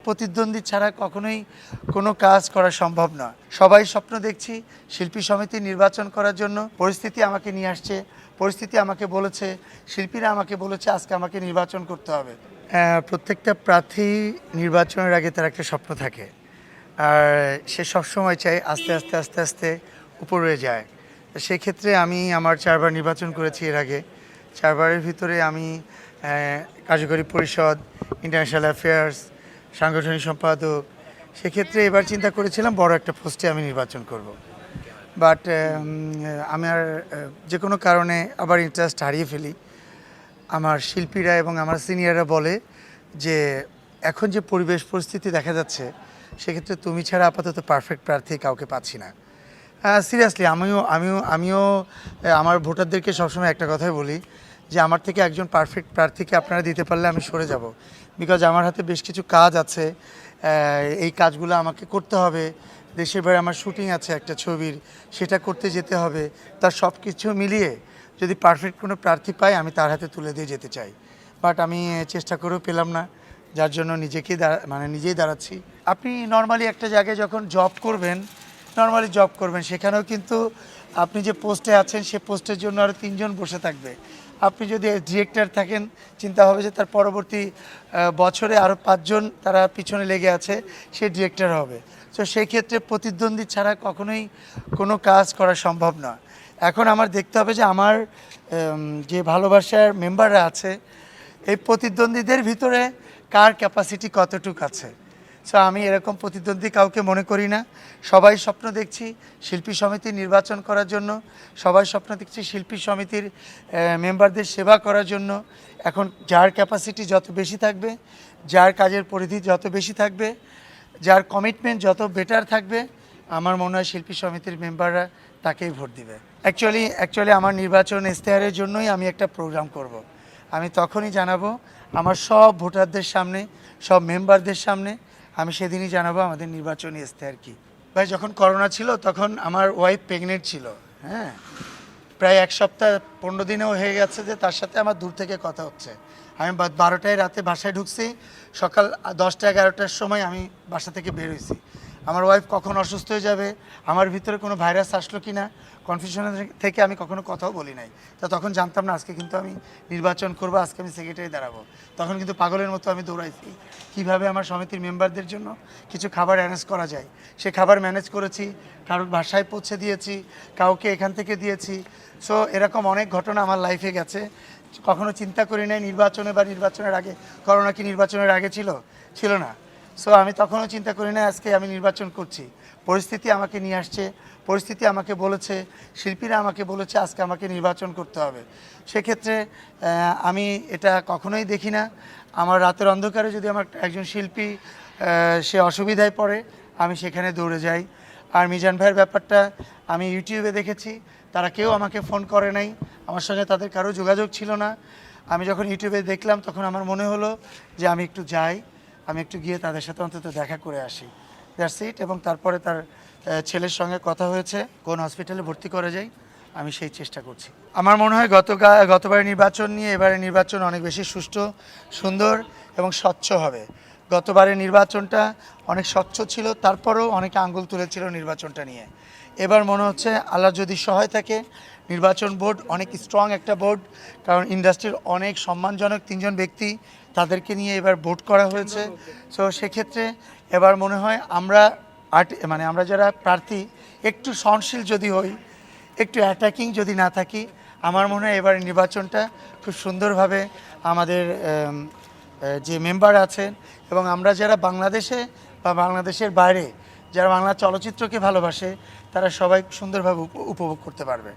প্রতিদ্বন্দ্বী ছাড়া কখনোই কোনো কাজ করা সম্ভব নয়। সবাই স্বপ্ন দেখছি শিল্পী সমিতি নির্বাচন করার জন্য। পরিস্থিতি আমাকে নিয়ে আসছে, পরিস্থিতি আমাকে বলেছে, শিল্পীরা আমাকে বলেছে আজকে আমাকে নির্বাচন করতে হবে। প্রত্যেকটা প্রার্থী নির্বাচনের আগে তার একটা স্বপ্ন থাকে, আর সে সবসময় চায় আস্তে আস্তে আস্তে আস্তে উপরে যায়। সেক্ষেত্রে আমি আমার 4বার নির্বাচন করেছি এর আগে। 4বারের ভিতরে আমি কার্যকরী পরিষদ, ইন্টারন্যাশনাল অ্যাফেয়ার্স, সাংগঠনিক সম্পাদক। সেক্ষেত্রে এবার চিন্তা করেছিলাম বড় একটা পোস্টে আমি নির্বাচন করব। বাট আমার যে কোনো কারণে আবার ইন্টারেস্ট হারিয়ে ফেলি। আমার শিল্পীরা এবং আমার সিনিয়ররা বলে যে এখন যে পরিবেশ পরিস্থিতি দেখা যাচ্ছে, সেক্ষেত্রে তুমি ছাড়া আপাতত পারফেক্ট প্রার্থী কাউকে পাচ্ছি না। সিরিয়াসলি আমিও আমার ভোটারদেরকে সবসময় একটা কথাই বলি যে আমার থেকে একজন পারফেক্ট প্রার্থীকে আপনারা দিতে পারলে আমি সরে যাব। বিকজ আমার হাতে বেশ কিছু কাজ আছে, এই কাজগুলো আমাকে করতে হবে। দেশের বাইরে আমার শুটিং আছে একটা ছবির, সেটা করতে যেতে হবে। তার সব কিছু মিলিয়ে যদি পারফেক্ট কোনো প্রার্থী পাই আমি তার হাতে তুলে দিয়ে যেতে চাই। বাট আমি চেষ্টা করেও পেলাম না, যার জন্য নিজেই দাঁড়াচ্ছি। আপনি নর্মালি একটা জায়গায় যখন জব করবেন সেখানেও কিন্তু আপনি যে পোস্টে আছেন সে পোস্টের জন্য আরও 3 জন বসে থাকবে। আপনি যদি ডিরেক্টর থাকেন, চিন্তা হবে যে তার পরবর্তী বছরে আরও 5 জন তারা পিছনে লেগে আছে, সে ডিরেক্টর হবে। তো সেই ক্ষেত্রে প্রতিদ্বন্দ্বী ছাড়া কখনোই কোনো কাজ করা সম্ভব নয়। এখন আমার দেখতে হবে যে আমার যে ভালোবাসার মেম্বাররা আছে, এই প্রতিদ্বন্দ্বীদের ভিতরে কার ক্যাপাসিটি কতটুকু আছে। সো আমি এরকম প্রতিদ্বন্দ্বী কাউকে মনে করি না। সবাই স্বপ্ন দেখছি শিল্পী সমিতি নির্বাচন করার জন্য, সবাই স্বপ্ন দেখছি শিল্পী সমিতির মেম্বারদের সেবা করার জন্য। এখন যার ক্যাপাসিটি যত বেশি থাকবে, যার কাজের পরিধি যত বেশি থাকবে, যার কমিটমেন্ট যত বেটার থাকবে, আমার মনে হয় শিল্পী সমিতির মেম্বাররা তাকেই ভোট দিবে। অ্যাকচুয়ালি আমার নির্বাচন ইশতেহারের জন্যই আমি একটা প্রোগ্রাম করব। আমি তখনই জানাবো আমার সব ভোটারদের সামনে, সব মেম্বারদের সামনে, আমি সেদিনই জানাবো আমাদের নির্বাচনী ইশতেহার কী। ভাই, যখন করোনা ছিল তখন আমার ওয়াইফ প্রেগনেন্ট ছিল। হ্যাঁ, প্রায় 1 সপ্তাহ 15 দিনেও হয়ে গেছে যে তার সাথে আমার দূর থেকে কথা হচ্ছে। আমি 12টায় রাতে বাসায় ঢুকছি, সকাল 10টা-11টার সময় আমি বাসা থেকে বের হয়েছি। আমার ওয়াইফ কখন অসুস্থ হয়ে যাবে, আমার ভিতরে কোনো ভাইরাস আসলো কি না, কনফিউশনের থেকে আমি কখনো কথাও বলি নাই। তখন জানতাম না আজকে কিন্তু আমি নির্বাচন করবো, আজকে আমি সেক্রেটারি দাঁড়াবো। তখন কিন্তু পাগলের মতো আমি দৌড়াইছি কীভাবে আমার সমিতির মেম্বারদের জন্য কিছু খাবার অ্যারেঞ্জ করা যায়। সে খাবার ম্যানেজ করেছি, কারোর বাসায় পৌঁছে দিয়েছি, কাউকে এখান থেকে দিয়েছি। সো এরকম অনেক ঘটনা আমার লাইফে গেছে। কখনো চিন্তা করি নাই নির্বাচনে বা নির্বাচনের আগে। করোনা কি নির্বাচনের আগে ছিল না। সো আমি তখনও চিন্তা করি না আজকে আমি নির্বাচন করছি। পরিস্থিতি আমাকে নিয়ে আসছে, পরিস্থিতি আমাকে বলেছে, শিল্পীরা আমাকে বলেছে আজকে আমাকে নির্বাচন করতে হবে। সেক্ষেত্রে আমি এটা কখনোই দেখি না। আমার রাতের অন্ধকারে যদি আমার একজন শিল্পী সে অসুবিধায় পড়ে, আমি সেখানে দৌড়ে যাই। আর মিজান ভাইয়ের ব্যাপারটা আমি ইউটিউবে দেখেছি, তারা কেউ আমাকে ফোন করে নাই, আমার সঙ্গে তাদের কারো যোগাযোগ ছিল না। আমি যখন ইউটিউবে দেখলাম তখন আমার মনে হলো যে আমি একটু যাই, আমি একটু গিয়ে তাদের সাথে অন্তত দেখা করে আসি। That's it. এবং তারপরে তার ছেলের সঙ্গে কথা হয়েছে কোন হসপিটালে ভর্তি করা যায়, আমি সেই চেষ্টা করছি। আমার মনে হয় গতবারের নির্বাচন নিয়ে এবারের নির্বাচন অনেক বেশি সুষ্ঠু, সুন্দর এবং স্বচ্ছ হবে। গতবারের নির্বাচনটা অনেক স্বচ্ছ ছিল, তারপরেও অনেকে আঙ্গুল তুলেছিল নির্বাচনটা নিয়ে। এবার মনে হচ্ছে আল্লাহ যদি সহায় থাকে, নির্বাচন বোর্ড অনেক স্ট্রং একটা বোর্ড, কারণ ইন্ডাস্ট্রির অনেক সম্মানজনক 3 জন ব্যক্তি, তাদেরকে নিয়ে এবার ভোট করা হয়েছে। সো সেক্ষেত্রে এবার মনে হয় আমরা যারা প্রার্থী একটু সহনশীল যদি হই, একটু অ্যাটাকিং যদি না থাকি, আমার মনে হয় এবার নির্বাচনটা খুব সুন্দরভাবে আমাদের যে মেম্বার আছেন এবং আমরা যারা বাংলাদেশে বা বাংলাদেশের বাইরে যারা বাংলা চলচ্চিত্রকে ভালোবাসে, তারা সবাই সুন্দরভাবে উপভোগ করতে পারবে।